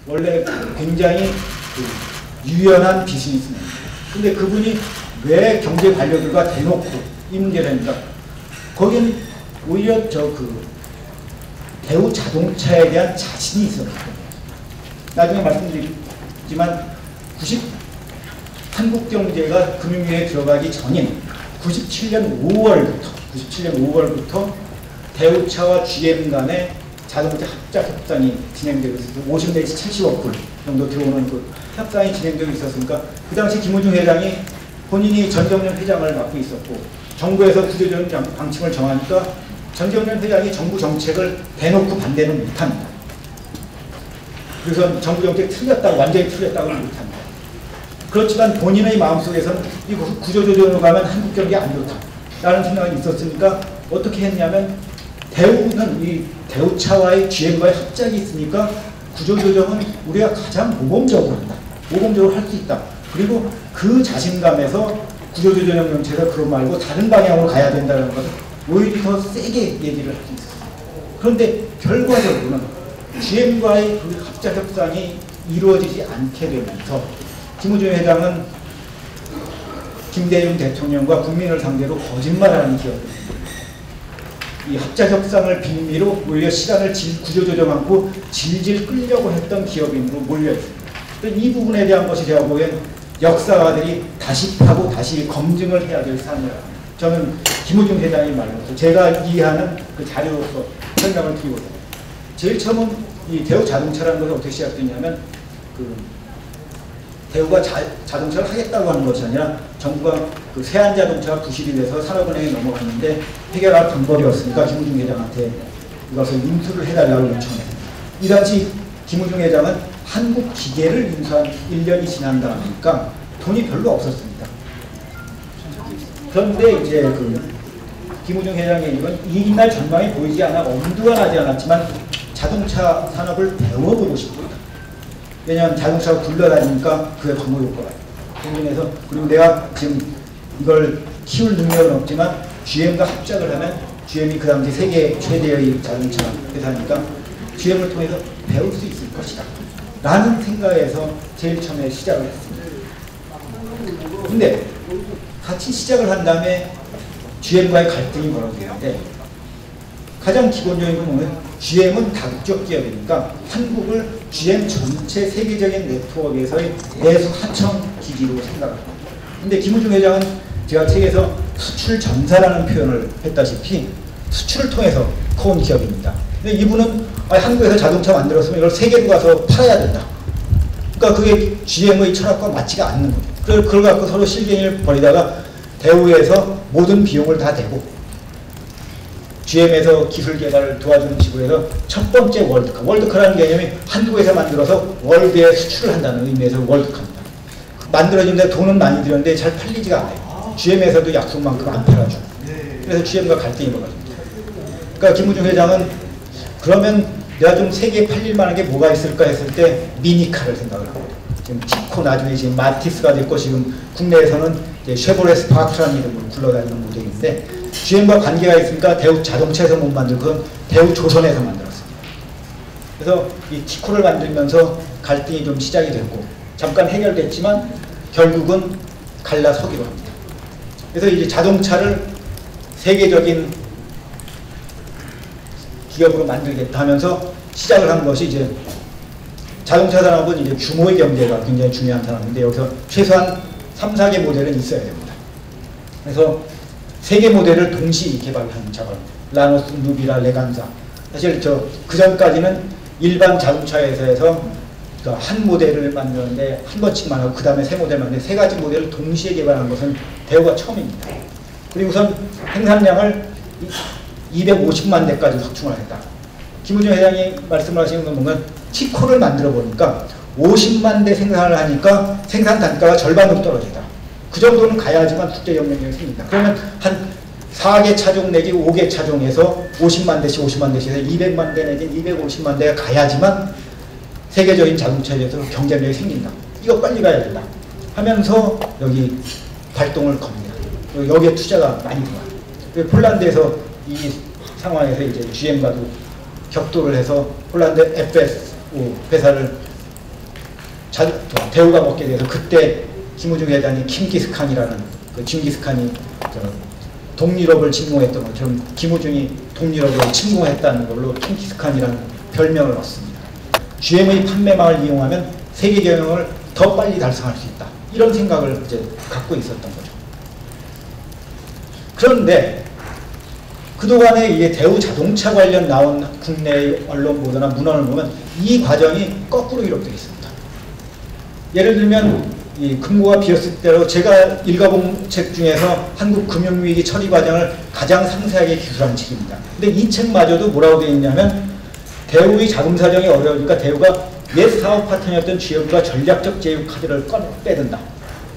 원래 굉장히 유연한 비즈니스맨. 근데 그분이 왜 경제 관료들과 대놓고 이 문제를 합니까? 거긴 오히려 대우 자동차에 대한 자신이 있었기 때문에. 나중에 말씀드리지만 한국 경제가 금융위에 들어가기 전인 97년 5월부터 대우차와 GM 간의 자동차 합작 협상이 진행되고 있어서 50 내지 70억 불 정도 들어오는 그 협상이 진행되고 있었으니까 그 당시 김우중 회장이 본인이 전경련 회장을 맡고 있었고 정부에서 구조조정 방침을 정하니까 전경련 회장이 정부 정책을 대놓고 반대는 못합니다. 그래서 정부 정책 틀렸다고 완전히 틀렸다고는 못합니다. 그렇지만 본인의 마음속에서는 이 구조조정으로 가면 한국 경기 안 좋다라는 생각이 있었으니까 어떻게 했냐면 대우는 이 대우차와의 GM과의 합작이 있으니까 구조조정은 우리가 가장 모범적으로 한다. 모범적으로 할 수 있다. 그리고 그 자신감에서 구조조정 정책을 그런 말고 다른 방향으로 가야 된다는 것을 오히려 더 세게 얘기를 할 수 있었습니다. 그런데 결과적으로는 GM과의 그 합작 협상이 이루어지지 않게 되면서 김우중 회장은 김대중 대통령과 국민을 상대로 거짓말하는 기업입니다. 이 합작 협상을 빌미로 오히려 시간을 구조조정하고 질질 끌려고 했던 기업인으로 몰려있습니다. 이 부분에 대한 것이 제가 보기엔 역사가들이 다시 파고 다시 검증을 해야 될 사안이라고 합니다. 저는 김우중 회장의 말로서 제가 이해하는 그 자료로서 설명을 드리고 있습니다. 제일 처음은 이 대우 자동차라는 것이 어떻게 시작됐냐면 대우가 자동차를 하겠다고 하는 것이 아니라 정부가 그 세안자동차가 부실이 돼서 산업은행에 넘어갔는데 해결할 방법이 없으니까 김우중 회장한테 이것을 인수를 해달라고 요청했습니다. 이 당시 김우중 회장은 한국 기계를 인수한 1년이 지난 다음이니까 돈이 별로 없었습니다. 그런데 이제 김우중 회장의 얘기는 이날 전망이 보이지 않아 엄두가 나지 않았지만 자동차 산업을 배워보고 싶다. 왜냐하면 자동차가 굴러다니니까 그게 방법이 없거든요. 생겨서 그리고 내가 지금 이걸 키울 능력은 없지만 GM과 합작을 하면 GM이 그 당시 세계 최대의 자동차 회사니까 GM을 통해서 배울 수 있을 것이다. 라는 생각에서 제일 처음에 시작을 했습니다. 근데 같이 시작을 한 다음에 GM과의 갈등이 벌어지는데 가장 기본적인 건 뭐냐면 GM은 다국적 기업이니까 한국을 GM 전체 세계적인 네트워크에서의 내수 하청 기지로 생각합니다. 근데 김우중 회장은 제가 책에서 수출 전사라는 표현을 했다시피 수출을 통해서 커온 기업입니다. 근데 이분은 한국에서 자동차 만들었으면 이걸 세계로 가서 팔아야 된다. 그러니까 그게 GM의 철학과 맞지가 않는 거죠. 그걸 갖고 서로 실갱이를 벌이다가 대우에서 모든 비용을 다 대고 GM에서 기술 개발을 도와주는 식으로 해서 첫 번째 월드카. 월드카라는 개념이 한국에서 만들어서 월드에 수출을 한다는 의미에서 월드카입니다. 만들어지는데 돈은 많이 들였는데 잘 팔리지가 않아요. GM에서도 약속만큼 안 팔아주고. 그래서 GM과 갈등이 벌어집니다. 그러니까 김우중 회장은 그러면 내가 좀 세계에 팔릴 만한 게 뭐가 있을까 했을 때 미니카를 생각을 합니다. 지금 티코 나중에 지금 마티스가 됐고 지금 국내에서는 쉐보레 스파크라는 이름으로 굴러다니는 모델인데 GM과 관계가 있으니까 대우 자동차에서 못 만들고 그건 대우 조선에서 만들었습니다. 그래서 이 티코를 만들면서 갈등이 좀 시작이 됐고 잠깐 해결됐지만 결국은 갈라서기로 합니다. 그래서 이제 자동차를 세계적인 기업으로 만들겠다 하면서 시작을 한 것이 이제 자동차 산업은 이제 규모의 경제가 굉장히 중요한 산업인데 여기서 최소한 3, 4개 모델은 있어야 됩니다. 그래서 3개 모델을 동시 개발하는 작업. 라노스, 누비라, 레간사. 사실 그 전까지는 일반 자동차 회사에서 한 모델을 만드는데 한 번씩만 하고 그 다음에 3모델 만드는데 3가지 모델을 동시에 개발한 것은 대우가 처음입니다. 그리고 우선 생산량을 250만 대까지 확충을 했다. 김우중 회장이 말씀을 하시는 건 뭔가 티코를 만들어 보니까 50만 대 생산을 하니까 생산 단가가 절반으로 떨어진다. 그 정도는 가야지만 국제 경쟁력이 생긴다. 그러면 한 4개 차종 내지 5개 차종에서 50만 대씩 50만 대씩 해서 200만 대 내지 250만 대가 가야지만 세계적인 자동차에 대해서 경쟁력이 생긴다. 이거 빨리 가야 된다. 하면서 여기 발동을 겁니다. 여기에 투자가 많이 들어가요. 폴란드에서 이 상황에서 이제 GM과도 격돌을 해서 폴란드 FSO 회사를 대우가 먹게 돼서 그때 김우중 회장이 킹기스칸이라는 그 징기스칸이 동유럽을 침공했던 것처럼 김우중이 동유럽을 침공했다는 걸로 킹기스칸이라는 별명을 얻습니다. GM의 판매망을 이용하면 세계 경영을 더 빨리 달성할 수 있다. 이런 생각을 이제 갖고 있었던 거죠. 그런데 그동안에 이게 대우 자동차 관련 나온 국내의 언론 보도나 문헌을 보면 이 과정이 거꾸로 이렇게 있습니다. 예를 들면 이 금고가 비었을 때로 제가 읽어본 책 중에서 한국 금융위기 처리 과정을 가장 상세하게 기술한 책입니다. 근데 이 책마저도 뭐라고 되어 있냐면 대우의 자금 사정이 어려우니까 대우가 옛 사업 파트너였던 GM과 전략적 제휴 카드를 빼든다.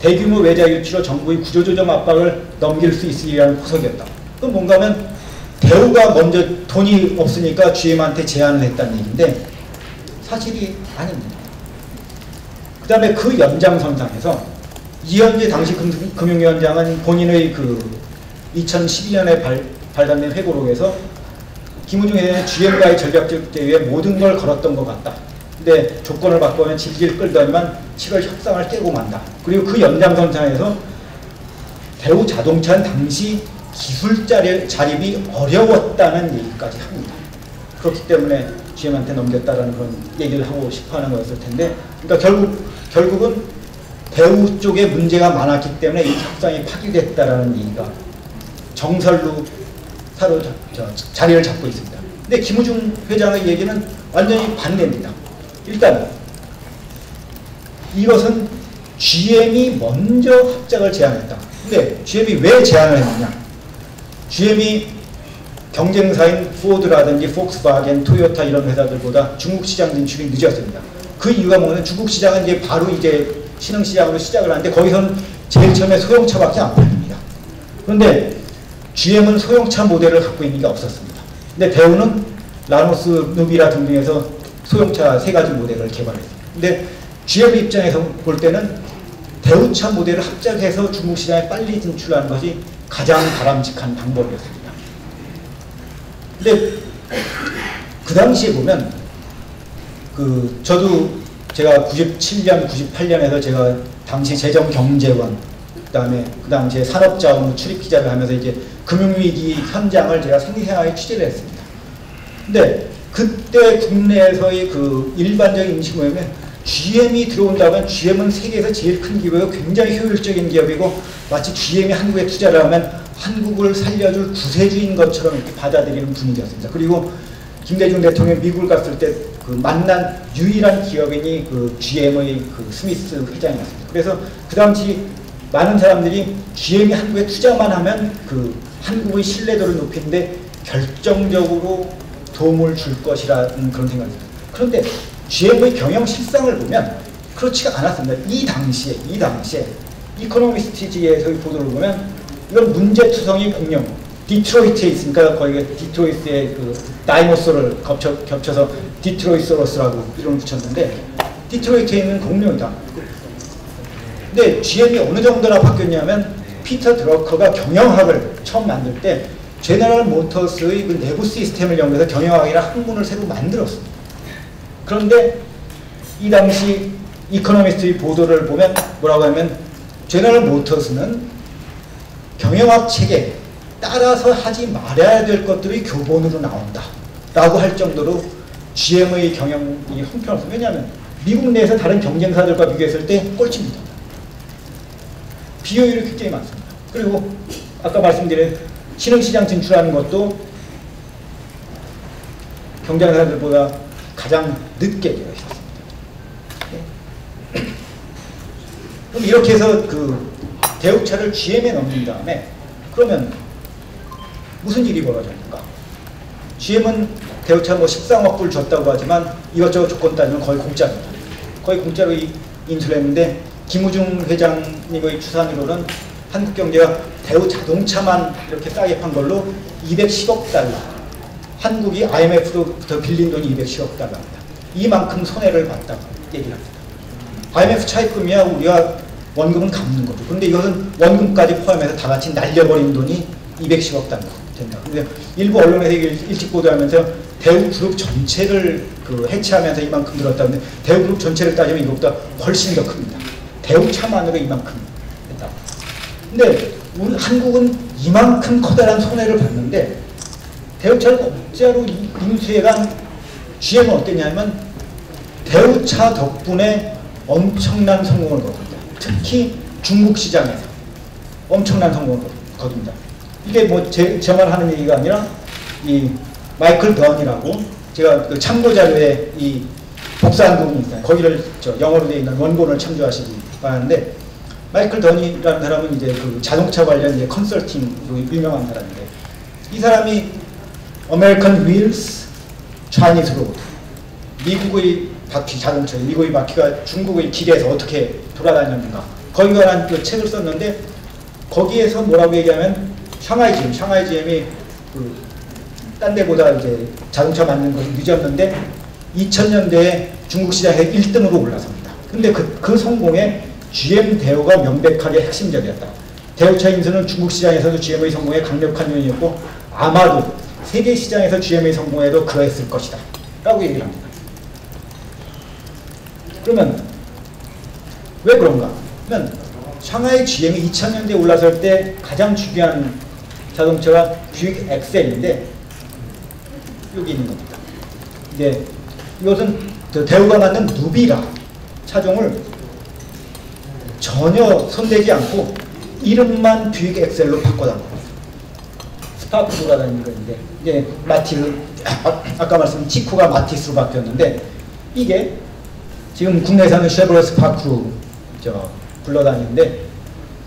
대규모 외자 유치로 정부의 구조조정 압박을 넘길 수 있으리라는 포석이었다. 그럼 뭔가 하면 대우가 먼저 돈이 없으니까 GM한테 제안을 했다는 얘기인데 사실이 아닙니다. 그 다음에 그 연장선상에서 이현재 당시 금융위원장은 본인의 그 2012년에 발간된 회고록에서 김우중 회장은 GM과의 전략적 제휴에 모든 걸 걸었던 것 같다. 근데 조건을 바꾸면 질질 끌더니만 7월 협상을 깨고 만다. 그리고 그 연장선상에서 대우 자동차는 당시 기술 자립이 어려웠다는 얘기까지 합니다. 그렇기 때문에 GM한테 넘겼다라는 그런 얘기를 하고 싶어하는 거였을 텐데, 그러니까 결국은 대우 쪽에 문제가 많았기 때문에 이 협상이 파기됐다라는 얘기가 정설로 자리를 잡고 있습니다. 근데 김우중 회장의 얘기는 완전히 반대입니다. 일단 이것은 GM이 먼저 합작을 제안했다. 근데 GM이 왜 제안을 했느냐? GM이 경쟁사인 포드라든지 폭스바겐, 토요타 이런 회사들보다 중국 시장 진출이 늦었습니다. 그 이유가 뭐냐면 중국 시장은 이제 바로 이제 신흥시장으로 시작을 하는데 거기서는 제일 처음에 소형차밖에 안 팔립니다. 그런데 GM은 소형차 모델을 갖고 있는 게 없었습니다. 근데 대우는 라노스, 누비라 등등에서 소형차 3가지 모델을 개발했습니다. 근데 GM 입장에서 볼 때는 대우차 모델을 합작해서 중국 시장에 빨리 진출하는 것이 가장 바람직한 방법이었습니다. 근데 그 당시에 보면 저도 제가 97년, 98년에서 제가 당시 재정경제원, 그 당시에 산업자원으로 출입 기자를 하면서 이제 금융위기 현장을 제가 생생하게 취재를 했습니다. 근데 그때 국내에서의 그 일반적인 인식 모양은 GM이 들어온다면 GM은 세계에서 제일 큰 기업이고 굉장히 효율적인 기업이고 마치 GM이 한국에 투자를 하면 한국을 살려줄 구세주인 것처럼 이렇게 받아들이는 분위기였습니다. 그리고 김대중 대통령이 미국을 갔을 때 그 만난 유일한 기업인이 그 GM의 그 스미스 회장이었습니다. 그래서 그 당시 많은 사람들이 GM이 한국에 투자만 하면 그 한국의 신뢰도를 높이는데 결정적으로 도움을 줄 것이라는 그런 생각입니다. 그런데 GM의 경영 실상을 보면 그렇지가 않았습니다. 이 당시에 이코노미스트지에서의 보도를 보면 이건 문제투성이 공룡, 디트로이트에 있으니까 거기에 디트로이트의 그 다이노소를 겹쳐서 디트로이소러스라고 이름을 붙였는데 디트로이트에 있는 공룡이다. 근데 GM이 어느 정도나 바뀌었냐면 피터 드러커가 경영학을 처음 만들 때 제너럴 모터스의 그 내부 시스템을 이용해서 경영학이라 학문을 새로 만들었습니다. 그런데 이 당시 이코노미스트의 보도를 보면 뭐라고 하면 제너럴 모터스는 경영학 체계 따라서 하지 말아야 될 것들이 교본으로 나온다 라고 할 정도로 GM의 경영이 형편없습니다. 왜냐하면 미국 내에서 다른 경쟁사들과 비교했을 때 꼴찌입니다. 비효율이 굉장히 많습니다. 그리고 아까 말씀드린 신흥시장 진출하는 것도 경쟁사들보다 가장 늦게 되어 있습니다. 네. 그럼 이렇게 해서 그 대우차를 GM에 넘긴 다음에 그러면 무슨 일이 벌어졌는가? GM은 대우차 뭐 13억 불 줬다고 하지만 이것저것 조건 따지면 거의 공짜입니다. 거의 공짜로 인수를 했는데 김우중 회장님의 추산으로는 한국 경제가 대우 자동차만 이렇게 싸게 판 걸로 210억 달러. 한국이 IMF로부터 빌린 돈이 210억 달러입니다. 이만큼 손해를 봤다고 얘기를 합니다. IMF 차입금이야 우리가 원금은 갚는 거죠. 그런데 이것은 원금까지 포함해서 다 같이 날려버린 돈이 210억 달러 된다. 근데 일부 언론에서 일찍 보도하면서 대우그룹 전체를 그 해체하면서 이만큼 늘었다는데 대우그룹 전체를 따지면 이것보다 훨씬 더 큽니다. 대우차만으로 이만큼 했다. 근데 우리 한국은 이만큼 커다란 손해를 봤는데 대우차를 공짜로 인수해간 GM은 어땠냐면 대우차 덕분에 엄청난 성공을 거둡니다. 특히 중국 시장에서 엄청난 성공을 거둡니다. 이게 뭐 저만 하는 얘기가 아니라 이 마이클 던이라고 제가 그 참고 자료에 이 복사한 부분이 있어요. 거기를 영어로 되어 있는 원본을 참조하시기 바라는데 마이클 던이라는 사람은 이제 그 자동차 관련 이제 컨설팅으로 유명한 사람인데 이 사람이 American Wheels, Chinese Road 미국의 바퀴 자동차, 미국의 바퀴가 중국의 길에서 어떻게 돌아다녔는가 거기에 관한 그 책을 썼는데 거기에서 뭐라고 얘기하면 샹하이 GM이 그 딴 데보다 이제 자동차 만드는 것이 늦었는데 2000년대에 중국 시장에 1등으로 올라섭니다. 근데 그 성공에 GM 대우가 명백하게 핵심적이었다. 대우차 인수는 중국 시장에서도 GM의 성공에 강력한 요인이었고 아마도 세계 시장에서 GM의 성공에도 그러했을 것이다. 라고 얘기를 합니다. 그러면 왜 그런가? 그러면 샹하이 GM이 2000년대에 올라설 때 가장 중요한 자동차가 뷰익 엑셀인데 여기 있는 겁니다. 이제 이것은 대우가 만든 누비라 차종을 전혀 손대지 않고 이름만 뷰익 엑셀로 바꿔놓은 겁니다. 스파크로가 다니는 건데 이제 마티스 아까 말씀드린 치쿠가 마티스로 바뀌었는데 이게 지금 국내에서는 쉐보레 스파크로 굴러다니는데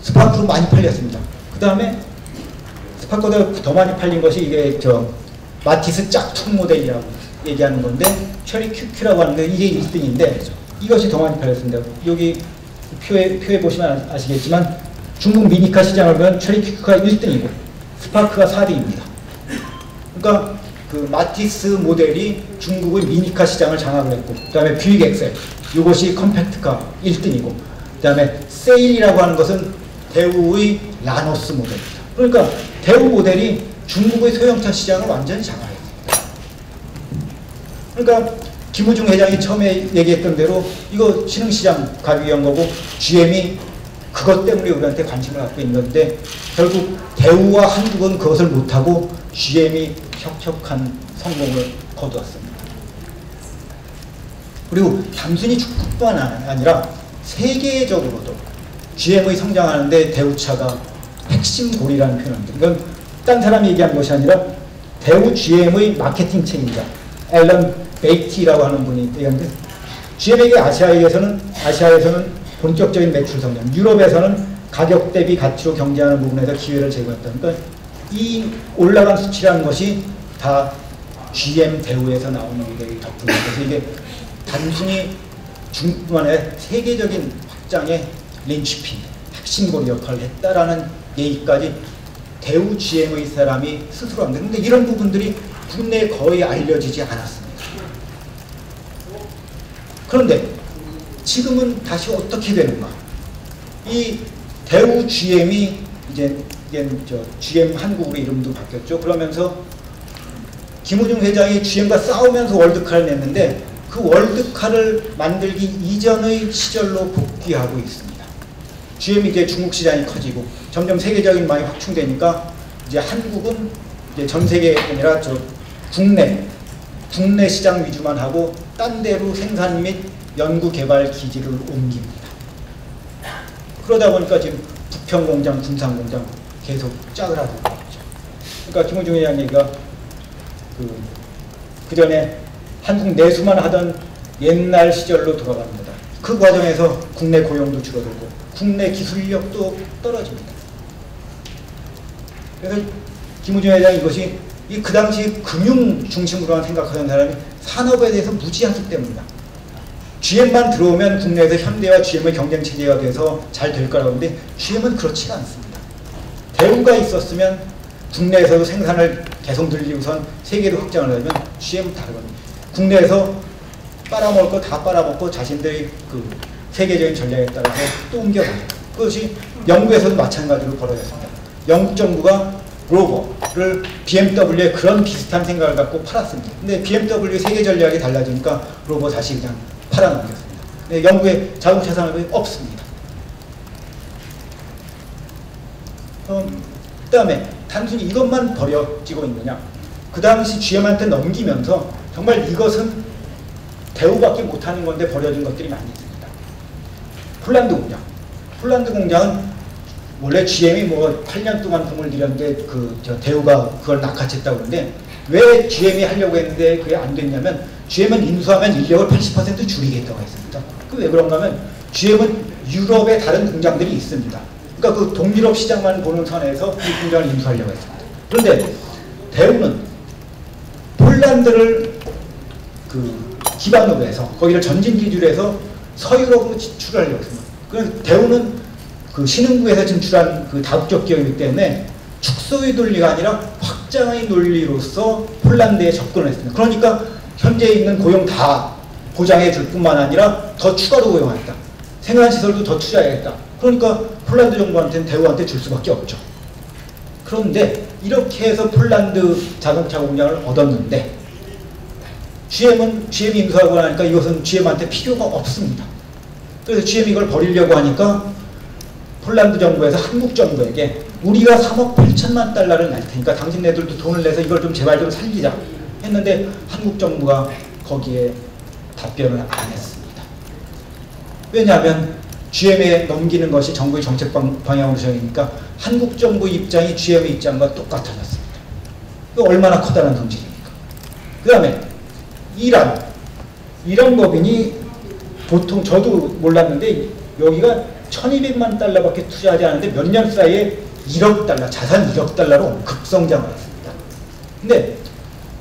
스파크로 많이 팔렸습니다. 그 다음에 스파크보다 더 많이 팔린 것이 이게 마티스 짝퉁 모델이라고 얘기하는 건데 체리 QQ라고 하는데 이게 1등인데 이것이 더 많이 팔렸습니다. 여기 표에 보시면 아시겠지만 중국 미니카 시장을 보면 체리 QQ가 1등이고 스파크가 4등입니다. 그러니까 그 마티스 모델이 중국의 미니카 시장을 장악을 했고 그 다음에 뷰익 엑셀 이것이 컴팩트카 1등이고 그 다음에 세일이라고 하는 것은 대우의 라노스 모델입니다. 그러니까 대우 모델이 중국의 소형차 시장을 완전히 장악했습니다. 그러니까 김우중 회장이 처음에 얘기했던 대로 이거 신흥시장 가기 위한 거고 GM이 그것 때문에 우리한테 관심을 갖고 있는 건데 결국 대우와 한국은 그것을 못하고 GM이 혁혁한 성공을 거두었습니다. 그리고 단순히 중국뿐만 아니라 세계적으로도 GM의 성장하는데 대우차가 핵심 고리라는 표현입니다. 이건 딴 사람이 얘기한 것이 아니라 대우 GM의 마케팅 책임자 앨런 베이티라고 하는 분이 얘기하는데 GM에게 아시아에서는 본격적인 매출 성장, 유럽에서는 가격 대비 가치로 경쟁하는 부분에서 기회를 제공했다. 그러니까 이 올라간 수치라는 것이 다 GM 대우에서 나오는 게 덕분이에요. 그래서 이게 단순히 중국뿐만 아니라 세계적인 확장의 린치핀, 핵심 고리 역할을 했다라는 얘기까지 대우 GM의 사람이 스스로 합니다. 그런데 이런 부분들이 국내에 거의 알려지지 않았습니다. 그런데 지금은 다시 어떻게 되는가? 이 대우 GM이 이제 GM 한국으로 이름도 바뀌었죠. 그러면서 김우중 회장이 GM과 싸우면서 월드카를 냈는데 그 월드카를 만들기 이전의 시절로 복귀하고 있습니다. GM이 이제 중국 시장이 커지고 점점 세계적인 많이 확충되니까 이제 한국은 이제 전 세계가 아니라 국내 시장 위주만 하고 딴 데로 생산 및 연구 개발 기지를 옮깁니다. 그러다 보니까 지금 부평 공장, 군산 공장 계속 짝을 하고 있죠. 그러니까 김우중 회장 얘기가 그 전에 한국 내수만 하던 옛날 시절로 돌아갑니다. 그 과정에서 국내 고용도 줄어들고 국내 기술력도 떨어집니다. 그래서 김우중 회장이 이것이 그 당시 금융 중심으로만 생각하던 사람이 산업에 대해서 무지하기 때문이다. GM만 들어오면 국내에서 현대와 GM의 경쟁 체제가 돼서 잘 될 거라고 하는데 GM은 그렇지가 않습니다. 대우가 있었으면 국내에서도 생산을 계속 늘리고선 세계로 확장을 하면 GM은 다르거든요. 국내에서 빨아먹을 거 다 빨아먹고 자신들의 그 세계적인 전략에 따라서 또 옮겨가요. 그것이 영국에서도 마찬가지로 벌어졌습니다. 영국 정부가 로버를 BMW에 그런 비슷한 생각을 갖고 팔았습니다. 근데 BMW 세계 전략이 달라지니까 로버 다시 그냥 팔아넘겼습니다. 영국의 자동차 산업이 없습니다. 그 다음에 단순히 이것만 버려지고 있느냐, 그 당시 GM한테 넘기면서 정말 이것은 대우밖에 못하는 건데 버려진 것들이 많이 있습니다. 폴란드 공장. 폴란드 공장은 원래 GM이 뭐 8년 동안 공을 들였는데 대우가 그걸 낚아챘다고 그러는데, 왜 GM이 하려고 했는데 그게 안 됐냐면, GM은 인수하면 인력을 80% 줄이겠다고 했습니다. 그 왜 그런가 하면 GM은 유럽에 다른 공장들이 있습니다. 그러니까 그 동유럽 시장만 보는 선에서 이 공장을 인수하려고 했습니다. 그런데 대우는 폴란드를 기반으로 해서 거기를 전진 기준으로 해서 서유럽으로 진출하려고 했습니다. 그래서 대우는 그 신흥국에서 진출한 그 다국적 기업이기 때문에 축소의 논리가 아니라 확장의 논리로서 폴란드에 접근을 했습니다. 그러니까 현재 있는 고용 다 보장해 줄 뿐만 아니라 더 추가로 고용하겠다. 생산시설도 더 투자해야겠다. 그러니까 폴란드 정부한테는 대우한테 줄 수밖에 없죠. 그런데 이렇게 해서 폴란드 자동차 공장을 얻었는데, GM이 인수하고 나니까 이것은 GM한테 필요가 없습니다. 그래서 GM이 이걸 버리려고 하니까 폴란드 정부에서 한국 정부에게 우리가 3억 8천만 달러를 낼 테니까 당신네들도 돈을 내서 이걸 좀 제발 좀 살리자 했는데, 한국 정부가 거기에 답변을 안 했습니다. 왜냐하면 GM에 넘기는 것이 정부의 정책 방향으로 정하니까 한국 정부 입장이 GM의 입장과 똑같아졌습니다. 이거 얼마나 커다란 성질입니까? 그 다음에 이란 법인이 보통 저도 몰랐는데 여기가 1200만 달러밖에 투자하지 않았는데 몇 년 사이에 1억 달러, 자산 1억 달러로 급성장을 했습니다. 근데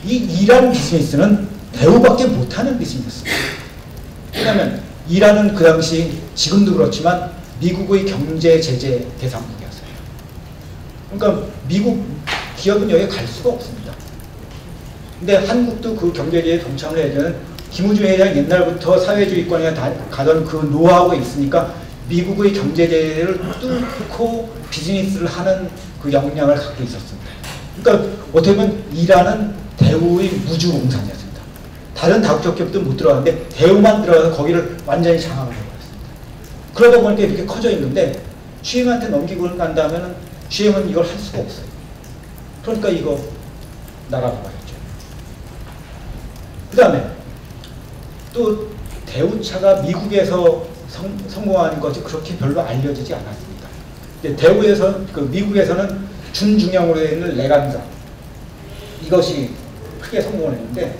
이 이란 비즈니스는 대우밖에 못하는 비즈니스입니다. 왜냐하면 이란은 그 당시, 지금도 그렇지만 미국의 경제 제재 대상국이었어요. 그러니까 미국 기업은 여기 갈 수가 없습니다. 근데 한국도 그 경제제에 동참을 해야 되는, 김우중 회장이 옛날부터 사회주의권에 가던 그 노하우가 있으니까 미국의 경제제를 뚫고 비즈니스를 하는 그 역량을 갖고 있었습니다. 그러니까 어떻게 보면 이란은 대우의 무주공산이었습니다. 다른 다국적 기업도 못 들어갔는데 대우만 들어가서 거기를 완전히 장악을 해버렸습니다. 그러다 보니까 이렇게 커져 있는데, GM한테 넘기고 난 다음에는 GM은 이걸 할 수가 없어요. 그러니까 이거 나가고 말이죠. 그 다음에 또 대우차가 미국에서 성공하는 것이 그렇게 별로 알려지지 않았습니다. 대우에서, 미국에서는 준중형으로 되어 있는 레간자, 이것이 크게 성공을 했는데,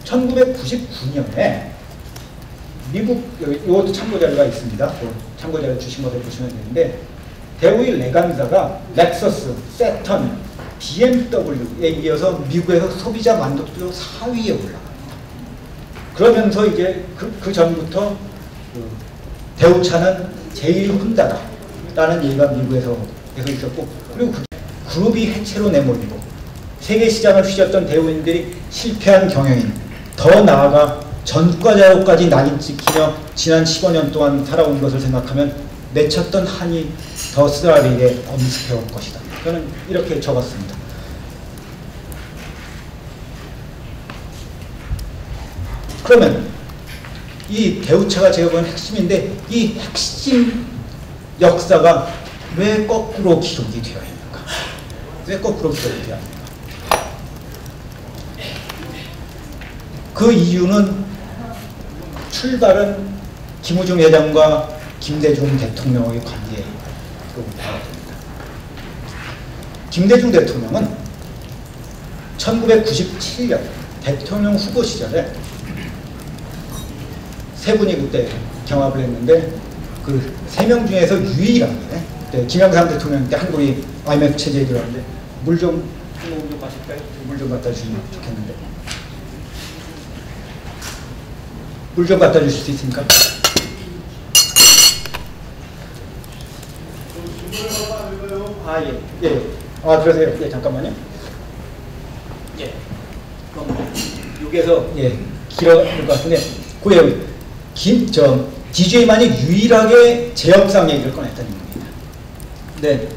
1999년에 미국, 이것도 참고자료가 있습니다. 참고자료 주신 것을 보시면 되는데, 대우의 레간자가 렉서스, 세턴, BMW에 이어서 미국에서 소비자 만족도 4위에 올라갑니다. 그러면서 이제 그 전부터 대우차는 제일 혼자다라는 얘기가 미국에서 계속 있었고, 그리고 그룹이 해체로 내몰리고 세계 시장을 휘젓던 대우인들이 실패한 경영인, 더 나아가 전과자료까지 낙인 찍히며 지난 15년 동안 살아온 것을 생각하면 맺혔던 한이 더 쓰라리게 엄습해올 것이다. 저는 이렇게 적었습니다. 그러면 이 대우차가 제가 본 핵심인데, 이 핵심 역사가 왜 거꾸로 기록이 되어야 합니까? 왜 거꾸로 기록이 되어야 합니까? 그 이유는, 출발은 김우중 회장과 김대중 대통령의 관계에 봐야 됩니다. 김대중 대통령은 1997년 대통령 후보 시절에 세 분이 그때 경합을 했는데, 그 세 명 중에서 유일하게 김영삼 대통령 때 한국이 IMF 체제에 들어갔는데, 물 좀 마실까요? 물 좀 갖다 주시면 좋겠는데. 물 좀 갖다 주실 수 있습니까? 아, 예. 예. 아, 그러세요. 예, 잠깐만요. 예. 그럼 여기에서, 예, 길어질 것 같은데, 그게 DJ만이 유일하게 제 역상 얘기를 꺼냈다는 겁니다. 네.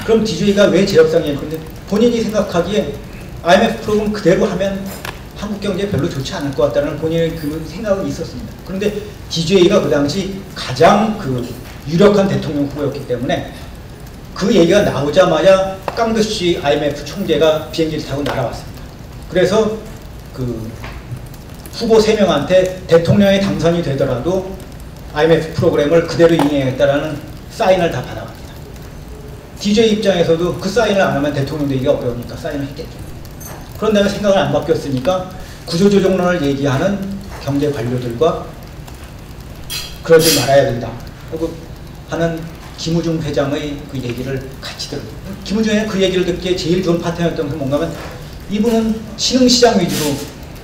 그럼 DJ가 왜 재협상이에요? 근데 본인이 생각하기에 IMF 프로그램 그대로 하면 한국 경제에 별로 좋지 않을 것 같다는 본인의 그 생각은 있었습니다. 그런데 DJ가 그 당시 가장 그 유력한 대통령 후보였기 때문에 그 얘기가 나오자마자 깡드시 IMF 총재가 비행기를 타고 날아왔습니다. 그래서 그 후보 3명한테 대통령이 당선이 되더라도 IMF 프로그램을 그대로 이행하겠다라는 사인을 다 받아갑니다. DJ 입장에서도 그 사인을 안 하면 대통령 되기가 어려우니까 사인을 했겠죠. 그런 다음에 생각을 안 바뀌었으니까 구조조정론을 얘기하는 경제 관료들과 그러지 말아야 된다 하는 김우중 회장의 그 얘기를 같이 들어요. 김우중의 그 얘기를 듣기에 제일 좋은 파트너였던 것은 뭔가 하면 이분은 신흥시장 위주로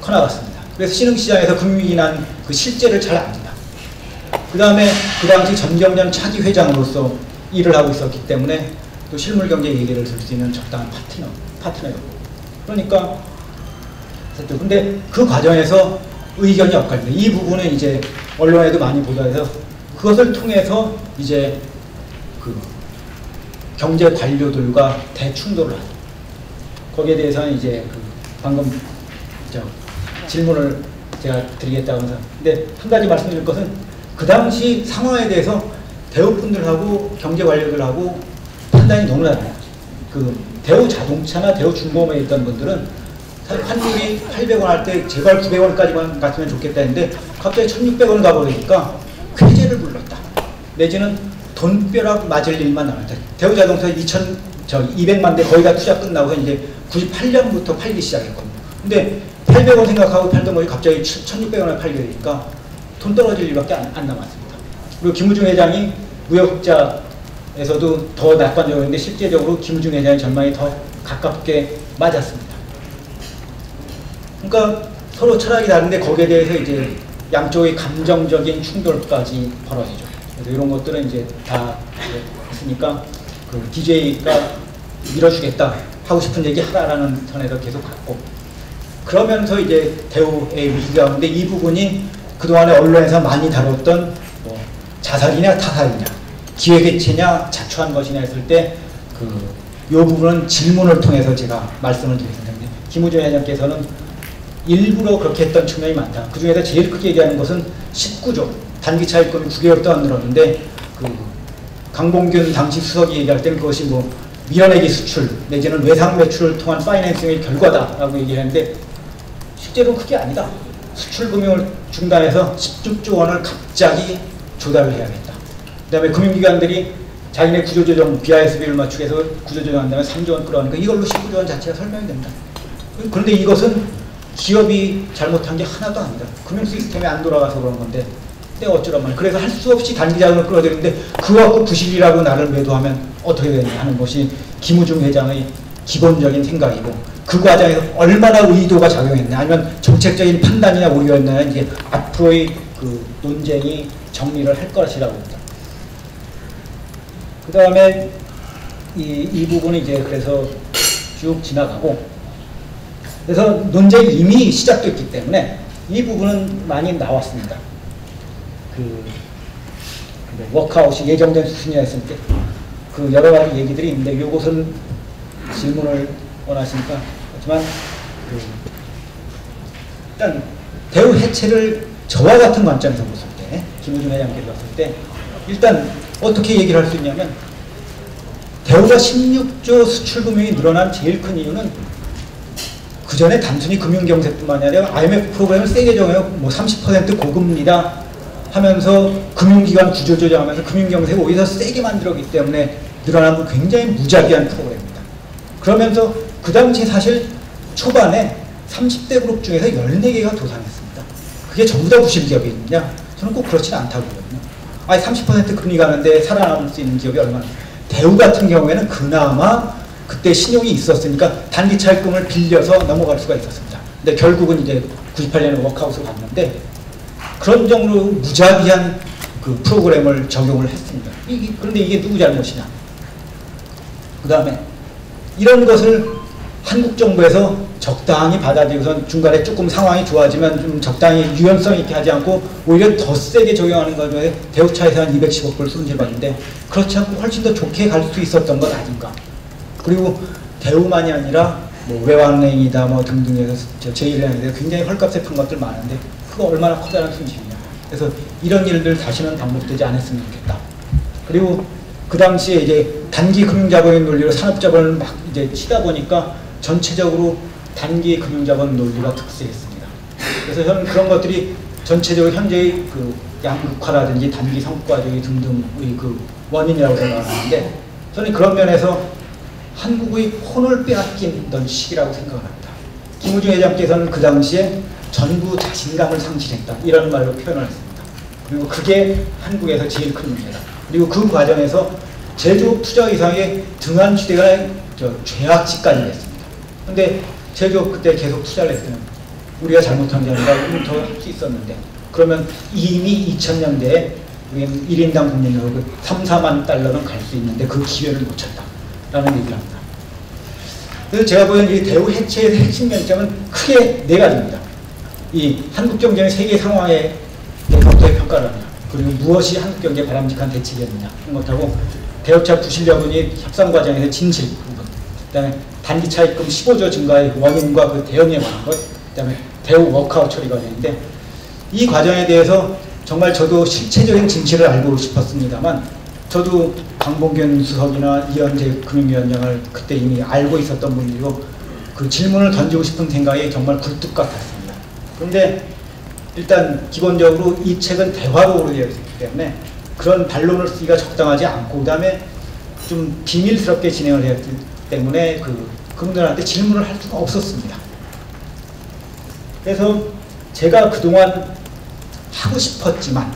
커나갔습니다. 그래서 신흥시장에서 금융위기 난 그 실제를 잘 압니다. 그 다음에 그 당시 전경련 차기 회장으로서 일을 하고 있었기 때문에 또 실물경제 얘기를 들 수 있는 적당한 파트너였고 그러니까 근데 그 과정에서 의견이 엇갈립니다. 이 부분은 이제 언론에도 많이 보도해서 그것을 통해서 이제 그 경제 관료들과 대충돌을 하죠. 거기에 대해서는 이제 그 방금 질문을 제가 드리겠다고 합니다. 근데 한 가지 말씀드릴 것은 그 당시 상황에 대해서 대우분들하고 경제 관료들하고 판단이 너무 달라요. 그 대우자동차나 대우중공업에 있던 분들은 환율이 800원 할 때 제발 900원까지만 갔으면 좋겠다 했는데 갑자기 1600원 가버리니까 쾌재를 불렀다. 내지는 돈벼락 맞을 일만 남았다. 대우자동차 200만 대 거의 다 투자 끝나고 이제 98년부터 팔기 시작했거든요. 근데 800원 생각하고 팔던 것이 갑자기 1600원에 팔게 되니까 돈 떨어질 일밖에 안 남았습니다. 그리고 김우중 회장이 무역흑자에서도 더 낙관적이었는데 실제적으로 김우중 회장의 전망이 더 가깝게 맞았습니다. 그러니까 서로 철학이 다른데 거기에 대해서 이제 양쪽의 감정적인 충돌까지 벌어지죠. 그래서 이런 것들은 이제 다 했으니까 그 DJ가 밀어주겠다 하고 싶은 얘기 하라라는 선에서 계속 갔고 그러면서 이제 대우의 위기가 오는데 이 부분이 그동안에 언론에서 많이 다뤘던 뭐 자살이냐 타살이냐 기획해체냐 자초한 것이냐 했을 때 이 부분은 질문을 통해서 제가 말씀을 드리겠습니다. 김우중 회장께서는 일부러 그렇게 했던 측면이 많다. 그 중에서 제일 크게 얘기하는 것은 19조 단기 차입금이 9개월 동안 늘었는데 그 강봉균 당시 수석이 얘기할 때는 그것이 뭐 밀어내기 수출 내지는 외상 매출을 통한 파이낸싱의 결과다라고 얘기했는데 실제로 그게 아니다. 수출 금융을 중단해서 16조 원을 갑자기 조달을 해야겠다. 그 다음에 금융기관들이 자기네 구조조정 BISB를 맞추기 위해서 구조조정한다면 3조 원 끌어가니까 이걸로 19조 원 자체가 설명이 된다. 그런데 이것은 기업이 잘못한 게 하나도 아니다. 금융 시스템이 안 돌아가서 그런 건데 근데 어쩌란 말이야. 그래서 할 수 없이 단기 자금을 끌어들이는데 그거 갖고 부실이라고 나를 매도하면 어떻게 되느냐 하는 것이 김우중 회장의 기본적인 생각이고 그 과정에서 얼마나 의도가 작용했냐 아니면 정책적인 판단이나 오류였냐 이제 앞으로의 그 논쟁이 정리를 할 것이라고 봅니다. 그 다음에 이 부분이 이제 그래서 쭉 지나가고 그래서 논쟁이 이미 시작됐기 때문에 이 부분은 많이 나왔습니다. 그 워크아웃이 예정된 수순이었을 때 그 여러 가지 얘기들이 있는데 이것은 질문을 원하시니까 하지만 일단 대우 해체를 저와 같은 관점에서 봤을 때 김우중 회장께서 봤을 때 일단 어떻게 얘기를 할 수 있냐면 대우가 16조 수출금융이 늘어난 제일 큰 이유는 그 전에 단순히 금융경색뿐만 아니라 IMF 프로그램을 세게 정해요. 뭐 30% 고금리다 하면서 금융기관 구조조정하면서 금융경색을 오히려 세게 만들었기 때문에 늘어난 굉장히 무자비한 프로그램입니다. 그러면서 그 당시 사실 초반에 30대 그룹 중에서 14개가 도산했습니다. 그게 전부 다 부실 기업이 있느냐? 저는 꼭 그렇지는 않다고 보거든요. 아니 30% 금리 가는데 살아남을 수 있는 기업이 얼마나 대우 같은 경우에는 그나마 그때 신용이 있었으니까 단기 차입금을 빌려서 넘어갈 수가 있었습니다. 근데 결국은 이제 98년에 워크아웃을 갔는데 그런 정도로 무자비한 그 프로그램을 적용을 했습니다. 그런데 이게 누구 잘못이냐? 그 다음에 이런 것을 한국 정부에서 적당히 받아들여서 중간에 조금 상황이 좋아지면 좀 적당히 유연성 있게 하지 않고 오히려 더 세게 적용하는 거에 대우차에서 한 210억 불 손실 봤는데 그렇지 않고 훨씬 더 좋게 갈 수 있었던 것 아닌가 그리고 대우만이 아니라 뭐 외환은행이다 뭐 등등해서 제1은행에 굉장히 헐값에 판 것들 많은데 그거 얼마나 커다란 손실이냐. 그래서 이런 일들 다시는 반복되지 않았으면 좋겠다. 그리고 그 당시에 이제 단기 금융자본의 논리로 산업자본을 막 이제 치다 보니까 전체적으로 단기 금융자본 논리가 득세했습니다. 그래서 저는 그런 것들이 전체적으로 현재의 그 양극화라든지 단기 성과주의 등등의 그 원인이라고 생각하는데, 저는 그런 면에서 한국의 혼을 빼앗기던 시기라고 생각을 합니다. 김우중 회장께서는 그 당시에 전부 자신감을 상실했다 이런 말로 표현을 했습니다. 그리고 그게 한국에서 제일 큰 문제다. 그리고 그 과정에서 제조업 투자 이상의 등한시대가 죄악시까지 됐습니다. 근데 제조업 그때 계속 투자를 했으면 우리가 잘못한 게 아니라 더 할 수 있었는데, 그러면 이미 2000년대에 우리는 1인당 국민소득 3, 4만 달러는 갈 수 있는데 그 기회를 놓쳤다라는 얘기를 합니다. 그래서 제가 보는 이 대우 해체의 핵심 맹점은 크게 네 가지입니다. 이 한국 경제의 세계 상황에 대해서 어떻게 평가를 하느냐, 그리고 무엇이 한국 경제에 바람직한 대책이었느냐 하는 것하고, 대우차 부실 여부니 협상 과정에서 진실 부분, 그 다음에 단기 차입금 15조 증가의 원인과 그 대응에 관한 것, 그 다음에 대우 워크아웃 처리 과정인데, 이 과정에 대해서 정말 저도 실체적인 진실을 알고 싶었습니다만, 저도 강봉균 수석이나 이현재 금융위원장을 그때 이미 알고 있었던 분이고 그 질문을 던지고 싶은 생각이 정말 굴뚝 같았습니다. 그런데 일단 기본적으로 이 책은 대화록으로 되어 있기 때문에 그런 반론을 쓰기가 적당하지 않고, 그 다음에 좀 비밀스럽게 진행을 했기 때문에 그분들한테 질문을 할 수가 없었습니다. 그래서 제가 그동안 하고 싶었지만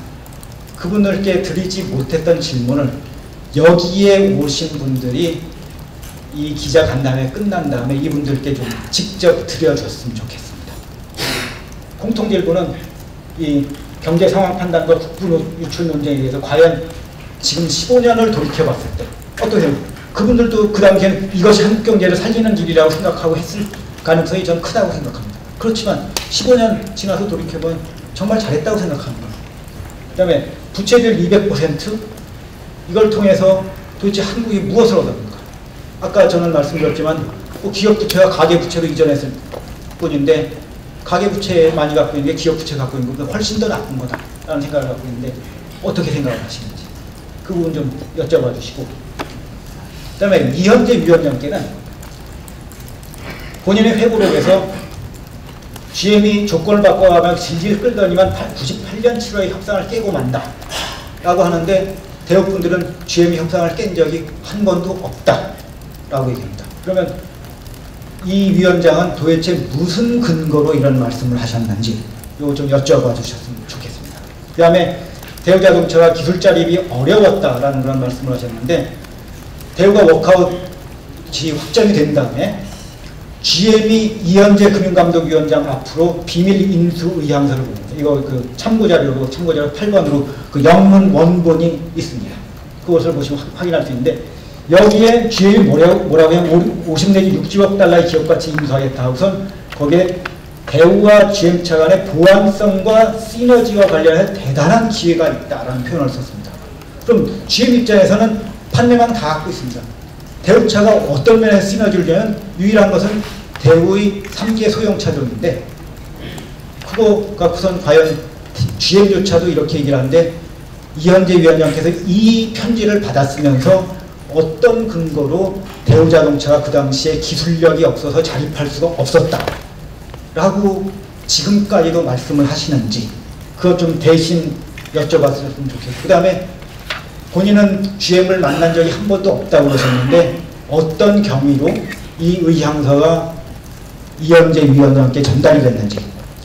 그분들께 드리지 못했던 질문을 여기에 오신 분들이 이 기자 간담회 끝난 다음에 이분들께 좀 직접 드려줬으면 좋겠습니다. 공통질문은 이 경제 상황 판단과 국부 유출 논쟁에 대해서 과연 지금 15년을 돌이켜봤을 때 어떠세요? 그분들도 그 당시에는 이것이 한국 경제를 살리는 길이라고 생각하고 했을 가능성이 저는 크다고 생각합니다. 그렇지만 15년 지나서 돌이켜보면 정말 잘했다고 생각합니다. 그 다음에 부채율 200%, 이걸 통해서 도대체 한국이 무엇을 얻었는가? 아까 저는 말씀드렸지만 기업 부채가 가계 부채로 이전했을 뿐인데, 가계 부채 많이 갖고 있는 게 기업 부채 갖고 있는 것보다 훨씬 더 나쁜 거다라는 생각을 갖고 있는데 어떻게 생각을 하시는지 그 부분 좀 여쭤봐 주시고, 그 다음에 이현재 위원장께는 본인의 회고록에서 GM이 조건을 바꿔가면 질질 끌더니만 98년 7월에 협상을 깨고 만다 라고 하는데, 대우분들은 GM이 협상을 깬 적이 한 번도 없다 라고 얘기합니다. 그러면 이 위원장은 도대체 무슨 근거로 이런 말씀을 하셨는지 이거 좀 여쭤봐 주셨으면 좋겠습니다. 그 다음에 대우자동차가 기술 자립이 어려웠다라는 그런 말씀을 하셨는데, 대우가 워크아웃이 확정이 된 다음에 GM이 이현재 금융감독위원장 앞으로 비밀 인수 의향서를 봅니다. 이거 참고자료로 8번으로 그 영문 원본이 있습니다. 그것을 보시면 확인할 수 있는데, 여기에 GM이 뭐라고 하면 50 내지 60억 달러의 기업가치 인수하겠다. 우선 거기에 대우와 GM차 간의 보안성과 시너지와 관련해서 대단한 기회가 있다라는 표현을 썼습니다. 그럼 GM 입장에서는 판매망 다 갖고 있습니다. 대우차가 어떤 면에서 시너지를 주냐면, 유일한 것은 대우의 3개 소형 차종인데, 그거가 우선 과연 GM조차도 이렇게 얘기를 하는데, 이현재 위원장께서 이 편지를 받았으면서 어떤 근거로 대우자동차가 그 당시에 기술력이 없어서 자립할 수가 없었다 라고 지금까지도 말씀을 하시는지 그것 좀 대신 여쭤봤으면 좋겠어요. 그 다음에 본인은 GM을 만난 적이 한 번도 없다고 그러셨는데, 어떤 경위로 이 의향서가 이현재 위원장께 전달이 됐는지,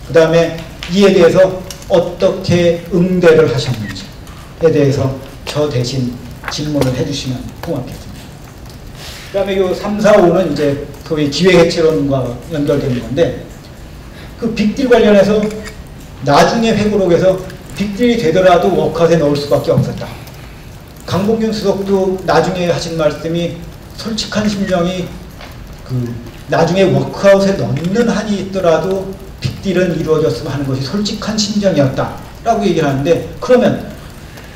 그 다음에 이에 대해서 어떻게 응대를 하셨는지에 대해서 저 대신 질문을 해주시면 고맙겠습니다. 그 다음에 요 3, 4, 5는 이제 소위 기획해체론과 연결되는 건데, 그 빅딜 관련해서 나중에 회고록에서 빅딜이 되더라도 워크아웃에 넣을 수밖에 없었다. 강봉균 수석도 나중에 하신 말씀이 솔직한 심정이 나중에 워크아웃에 넣는 한이 있더라도 빅딜은 이루어졌으면 하는 것이 솔직한 심정이었다 라고 얘기를 하는데, 그러면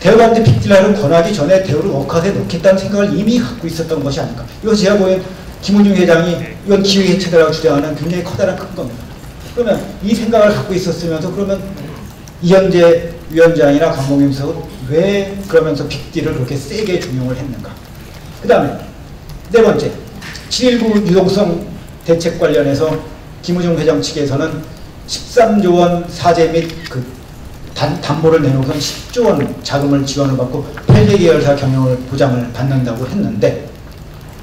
대우한테 빅딜러를 권하기 전에 대우를 워크아웃에 넣겠다는 생각을 이미 갖고 있었던 것이 아닐까. 이거 제가 보기엔 김우중 회장이 이건 기획해체라고 주장하는 굉장히 커다란 큰 겁니다. 그러면 이 생각을 갖고 있었으면서 그러면 이현재 위원장이나 강봉임 수석은 왜 그러면서 빅딜을 그렇게 세게 중용을 했는가. 그 다음에 네 번째, 7.19 유동성 대책 관련해서 김우중 회장 측에서는 13조 원 사재 및 그 담보를 내놓고선 10조 원 자금을 지원을 받고 8개 계열사 경영을 보장을 받는다고 했는데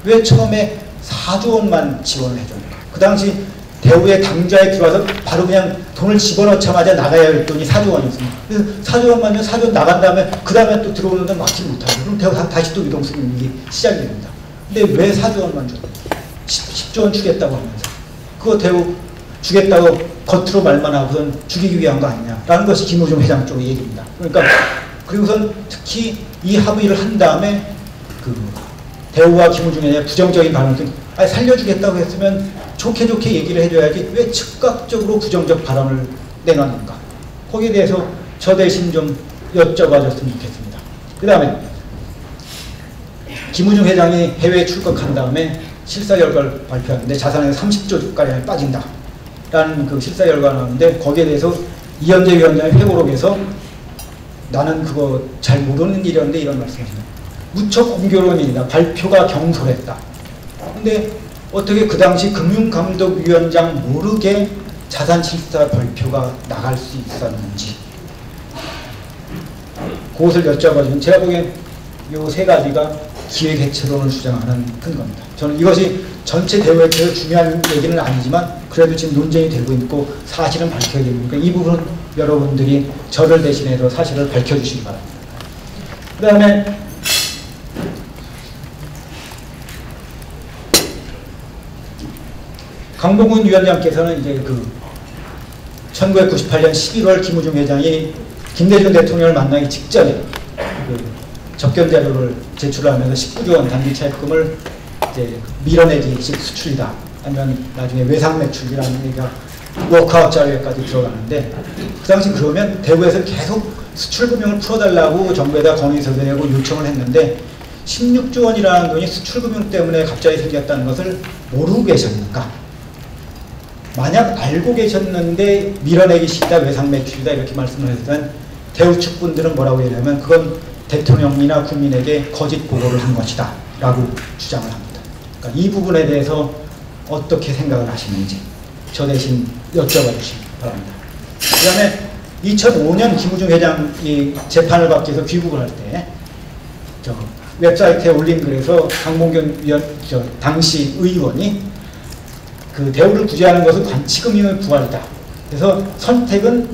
왜 처음에 4조 원만 지원을 해줍니까? 그 당시 대우의 당좌에 들어와서 바로 그냥 돈을 집어넣자마자 나가야 할 돈이 4조 원이었습니다. 그래서 4조 원만요, 4조 원 나간 다음에 그 다음에 또 들어오는데 막지 못하고 그럼 대우 다시 또 유동성 위기 시작이 됩니다. 근데 왜 4조 원만 줘? 10조 원 주겠다고 하면서 그거 대우 주겠다고 겉으로 말만 하고선 죽이기 위한 거 아니냐라는 것이 김우중 회장 쪽의 얘기입니다. 그러니까 그리고선 특히 이 합의를 한 다음에 그 대우와 김우중에 부정적인 발언을 살려주겠다고 했으면 좋게 얘기를 해줘야지 왜 즉각적으로 부정적 발언을 내놨는가. 거기에 대해서 저 대신 좀 여쭤봐줬으면 좋겠습니다. 그 다음에 김우중 회장이 해외에 출국한 다음에 실사 결과를 발표하는데 자산에서 30조가량이 빠진다 라는 그 실사 결과가 나오는데 거기에 대해서 이현재 위원장의 회고록에서 나는 그거 잘 모르는 일이었는데 이런 말씀하십니다. 무척 공교로운 일이다. 발표가 경솔했다. 근데 어떻게 그 당시 금융감독위원장 모르게 자산실사 발표가 나갈 수 있었는지 그것을 여쭤봐주면 제가 보기엔 이 세 가지가 기획해체론을 주장하는 큰 겁니다. 저는 이것이 전체 대우해체에서 중요한 얘기는 아니지만 그래도 지금 논쟁이 되고 있고 사실은 밝혀야 되니까 이 부분은 여러분들이 저를 대신해서 사실을 밝혀주시기 바랍니다. 그 다음에 강봉훈 위원장께서는 이제 그 1998년 11월 김우중 회장이 김대중 대통령을 만나기 직전에 그 접견 자료를 제출하면서 19조 원 단기 차입금을 이제 밀어내기식 수출이다. 아니면 나중에 외상 매출이라는 얘기가 워크아웃 자료에까지 들어가는데 그 당시 그러면 대구에서 계속 수출 금융을 풀어달라고 정부에다 건의서도 내고 요청을 했는데 16조 원이라는 돈이 수출 금융 때문에 갑자기 생겼다는 것을 모르고 계셨는가? 만약 알고 계셨는데 밀어내기식이다, 외상 매출이다 이렇게 말씀을 했던 대우 측 분들은 뭐라고 얘기하면 그건 대통령이나 국민에게 거짓 보고를 한 것이다 라고 주장을 합니다. 그러니까 이 부분에 대해서 어떻게 생각을 하시는지 저 대신 여쭤봐 주시기 바랍니다. 그 다음에 2005년 김우중 회장이 재판을 받기 위해서 귀국을 할 때 웹사이트에 올린 글에서 강봉균 당시 의원이 그 대우를 구제하는 것은 관치금융의 부활이다. 그래서 선택은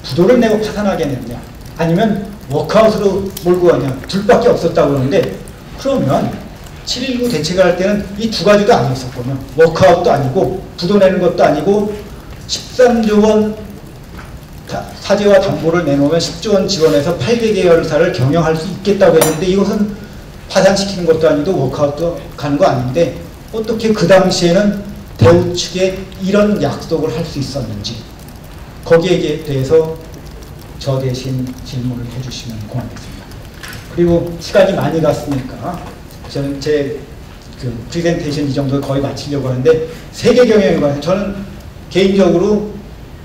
부도를 내고 파산하겠느냐 아니면 워크아웃으로 몰고 가냐 둘밖에 없었다고 그러는데 그러면 7.19 대책을 할 때는 이 두 가지도 아니었었거든요. 워크아웃도 아니고 부도 내는 것도 아니고 13조 원 사재와 담보를 내놓으면 10조 원 지원해서 8개 계열사를 경영할 수 있겠다고 했는데 이것은 파산시키는 것도 아니고 워크아웃도 가는 거 아닌데 어떻게 그 당시에는 대우 측에 이런 약속을 할 수 있었는지 거기에 대해서 저 대신 질문을 해주시면 고맙겠습니다. 그리고 시간이 많이 갔으니까 저는 제 그 프레젠테이션 이 정도 거의 마치려고 하는데 세계 경영에 관해서 저는 개인적으로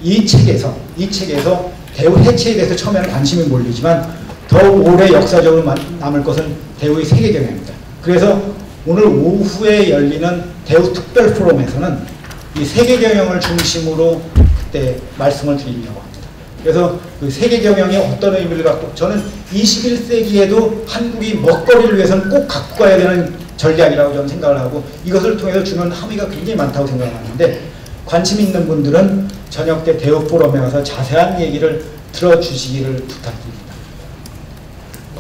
이 책에서 대우 해체에 대해서 처음에는 관심이 몰리지만 더 오래 역사적으로 남을 것은 대우의 세계 경영입니다. 그래서 오늘 오후에 열리는 대우 특별 포럼에서는 이 세계 경영을 중심으로 그때 말씀을 드리려고 합니다. 그래서 그 세계 경영이 어떤 의미를 갖고 저는 21세기에도 한국이 먹거리를 위해서는 꼭 갖고 가야 되는 전략이라고 저는 생각을 하고 이것을 통해서 주는 함의가 굉장히 많다고 생각하는데 관심 있는 분들은 저녁 때 대우 포럼에 가서 자세한 얘기를 들어주시기를 부탁드립니다.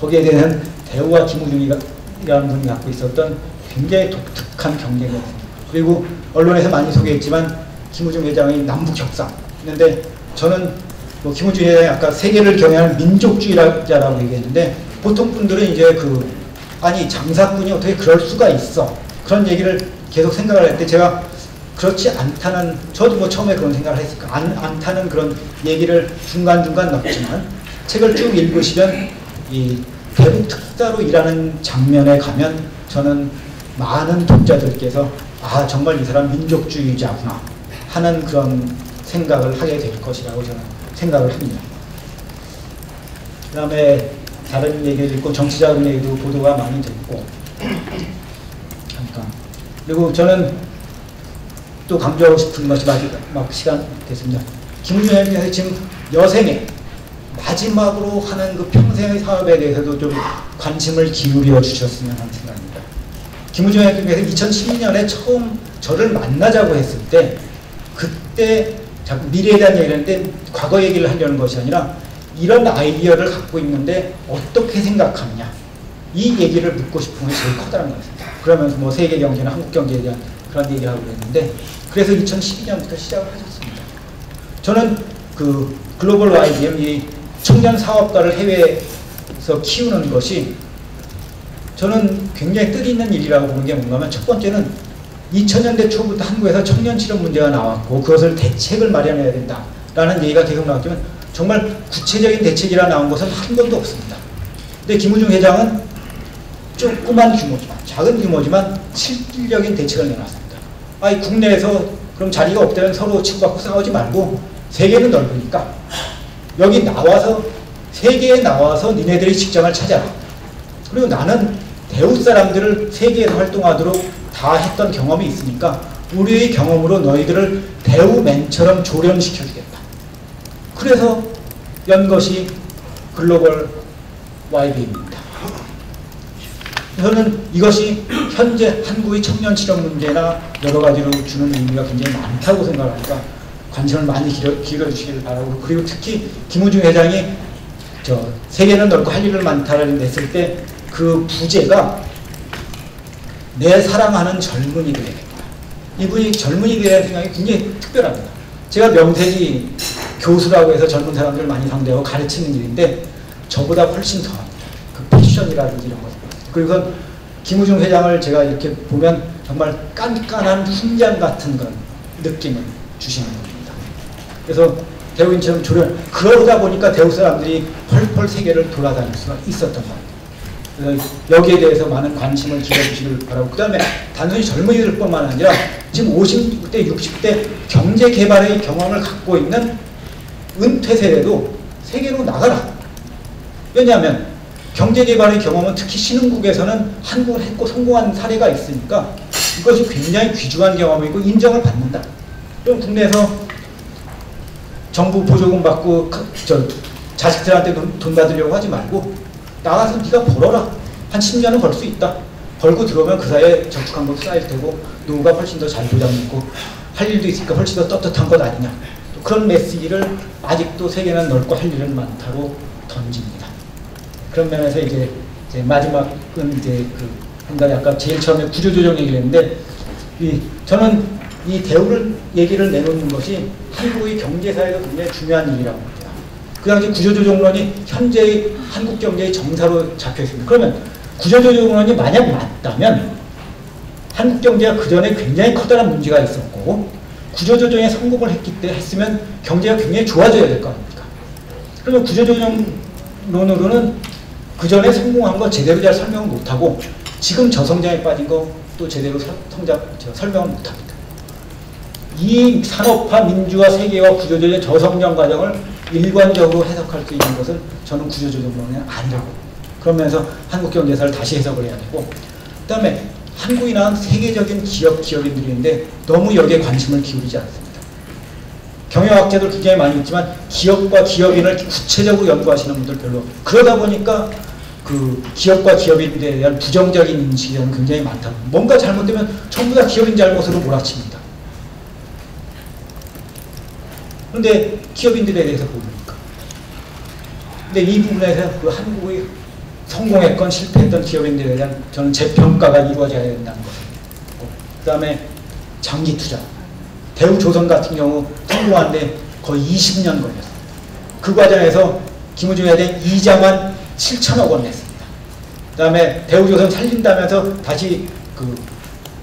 거기에 대한 대우와 김우중이라는 분이 갖고 있었던 굉장히 독특한 경쟁이었습니다. 그리고 언론에서 많이 소개했지만 김우중 회장의 남북 협상 했는데 저는 김우중 회장이 아까 세계를 경영하는 민족주의자라고 얘기했는데 보통 분들은 이제 아니 장사꾼이 어떻게 그럴 수가 있어 그런 얘기를 계속 생각을 할 때 제가 그렇지 않다는 저도 처음에 그런 생각을 했을까 않다는 그런 얘기를 중간중간 넣지만 책을 쭉 읽으시면 이 대북 특사로 일하는 장면에 가면 저는 많은 독자들께서 아 정말 이 사람 민족주의자구나 하는 그런 생각을 하게 될 것이라고 저는 생각을 합니다. 그 다음에 다른 얘기도 있고 정치자금 얘기도 보도가 많이 됐고 잠깐 그리고 저는 또 강조하고 싶은 것이 마지막 시간 됐습니다. 김우중 회장님께서 지금 여생에 마지막으로 하는 그 평생의 사업에 대해서도 좀 관심을 기울여 주셨으면 하는 생각입니다. 김우중 회장님께서 2012년에 처음 저를 만나자고 했을 때 그때 자꾸 미래에 대한 얘기를 했는데 과거 얘기를 하려는 것이 아니라 이런 아이디어를 갖고 있는데 어떻게 생각하느냐 이 얘기를 묻고 싶은 게 제일 커다란 거였습니다. 그러면서 뭐 세계 경제나 한국 경제에 대한 그런 얘기를 하고 그랬는데 그래서 2012년부터 시작을 하셨습니다. 저는 그 글로벌 YBM 이 청년 사업가를 해외에서 키우는 것이 저는 굉장히 뜻있는 일이라고 보는 게 뭔가 하면 첫 번째는 2000년대 초부터 한국에서 청년 실업 문제가 나왔고 그것을 대책을 마련해야 된다라는 얘기가 계속 나왔지만 정말 구체적인 대책이라 나온 것은 한 번도 없습니다. 근데 김우중 회장은 조그만 규모지만 작은 규모지만 실질적인 대책을 내놨습니다. 아니 국내에서 그럼 자리가 없다면 서로 치고받고 싸우지 말고 세계는 넓으니까 여기 나와서 세계에 나와서 니네들이 직장을 찾아라. 그리고 나는 대우 사람들을 세계에서 활동하도록 다 했던 경험이 있으니까 우리의 경험으로 너희들을 대우맨처럼 조련시켜주겠다. 그래서 연 것이 글로벌 YB입니다. 저는 이것이 현재 한국의 청년 실업 문제나 여러 가지로 주는 의미가 굉장히 많다고 생각하니까 관심을 많이 기울여주시길 바라고 그리고 특히 김우중 회장이 세계는 넓고 할 일을 많다를 냈을 때 그 부제가 내 사랑하는 젊은이들에게 이분이 젊은이들에 대한 생각이 굉장히 특별합니다. 제가 명색이 교수라고 해서 젊은 사람들 많이 상대하고 가르치는 일인데 저보다 훨씬 더합니다. 그 패션이라든지 이런 것. 그리고 김우중 회장을 제가 이렇게 보면 정말 깐깐한 훈장 같은 그런 느낌을 주시는 겁니다. 그래서 대우인처럼 조련, 그러다 보니까 대우 사람들이 펄펄 세계를 돌아다닐 수가 있었던 겁니다. 그래서 여기에 대해서 많은 관심을 기울여주시길 바라고 그 다음에 단순히 젊은이들뿐만 아니라 지금 50대, 60대 경제개발의 경험을 갖고 있는 은퇴 세대도 세계로 나가라. 왜냐하면 경제개발의 경험은 특히 신흥국에서는 한국을 했고 성공한 사례가 있으니까 이것이 굉장히 귀중한 경험이고 인정을 받는다. 그럼 국내에서 정부 보조금 받고 자식들한테 돈 받으려고 하지 말고 나가서 네가 벌어라. 한 10년은 벌 수 있다. 벌고 들어오면 그 사이에 저축한 것도 쌓일 테고 노후가 훨씬 더 잘 보장되고 할 일도 있으니까 훨씬 더 떳떳한 것 아니냐. 그런 메시지를 아직도 세계는 넓고 할 일은 많다고 던집니다. 그런 면에서 이제 마지막은 이제 한 가지 아까 제일 처음에 구조조정 얘기를 했는데 저는 이 대우를 얘기를 내놓는 것이 한국의 경제사에서 굉장히 중요한 일이라고 봅니다. 그 당시 구조조정론이 현재의 한국 경제의 정사로 잡혀 있습니다. 그러면 구조조정론이 만약 맞다면 한국 경제가 그 전에 굉장히 커다란 문제가 있었고 구조조정에 성공을 했으면 경제가 굉장히 좋아져야 될 거 아닙니까? 그러면 구조조정론으로는 그 전에 성공한 거 제대로 잘 설명을 못하고 지금 저성장에 빠진 거 또 제대로 설명을 못합니다. 이 산업화 민주화 세계화 구조조정의 저성장 과정을 일관적으로 해석할 수 있는 것은 저는 구조조정론은 아니라고. 그러면서 한국 경제사를 다시 해석을 해야 되고 그 다음에 한국이나 세계적인 기업인들인데 너무 여기에 관심을 기울이지 않습니다. 경영학자들 굉장히 많이 있지만 기업과 기업인을 구체적으로 연구하시는 분들 별로. 그러다 보니까 그 기업과 기업인에 대한 부정적인 인식이 굉장히 많다. 뭔가 잘못되면 전부 다 기업인 잘못으로 몰아칩니다. 그런데 기업인들에 대해서 모르니까. 근데 이 부분에서 그 한국의 성공했건 실패했던 기업인들에 대한 저는 재평가가 이루어져야 된다는 것입니다. 그 다음에 장기 투자. 대우조선 같은 경우 성공하는데 거의 20년 걸렸습니다. 그 과정에서 김우중 회장이 이자만 7천억 원 냈습니다. 그 다음에 대우조선 살린다면서 다시 그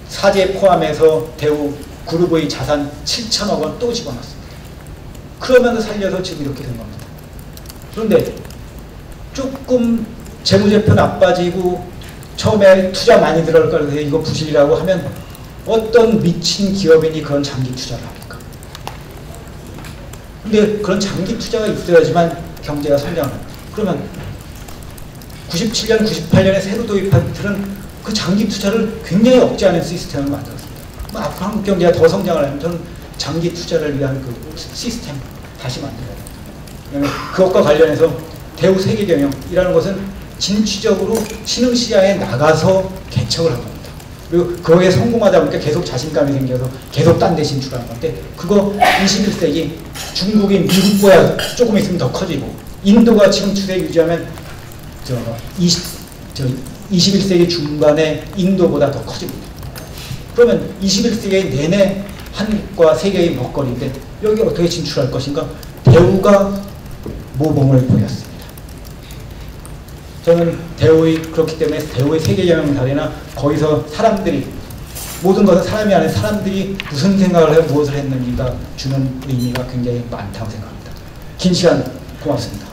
사재 포함해서 대우 그룹의 자산 7천억 원 또 집어넣었습니다. 그러면서 살려서 지금 이렇게 된 겁니다. 그런데 조금 재무제표 나빠지고 처음에 투자 많이 들어갈 거라서 이거 부실이라고 하면 어떤 미친 기업인이 그런 장기 투자를 합니까? 근데 그런 장기 투자가 있어야지만 경제가 성장합니다. 그러면 97년, 98년에 새로 도입한 틀은 그 장기 투자를 굉장히 억제하는 시스템을 만들었습니다. 앞으로 한국 경제가 더 성장을 하면 저는 장기 투자를 위한 그 시스템 다시 만들어야 됩니다. 그것과 관련해서 대우 세계경영이라는 것은 진취적으로 신흥시장에 나가서 개척을 한 겁니다. 그리고 거기에 성공하다 보니까 계속 자신감이 생겨서 계속 딴 데 진출한 건데 그거 21세기 중국이 미국보다 조금 있으면 더 커지고 인도가 지금 추세 유지하면 21세기 중반에 인도보다 더 커집니다. 그러면 21세기 내내 한국과 세계의 먹거리인데 여기 어떻게 진출할 것인가? 대우가 모범을 보였습니다. 저는 그렇기 때문에 대우의 세계경영 사례나 거기서 사람들이 모든 것은 사람이 아닌 사람들이 무슨 생각을 해 무엇을 했는지가 주는 의미가 굉장히 많다고 생각합니다. 긴 시간 고맙습니다.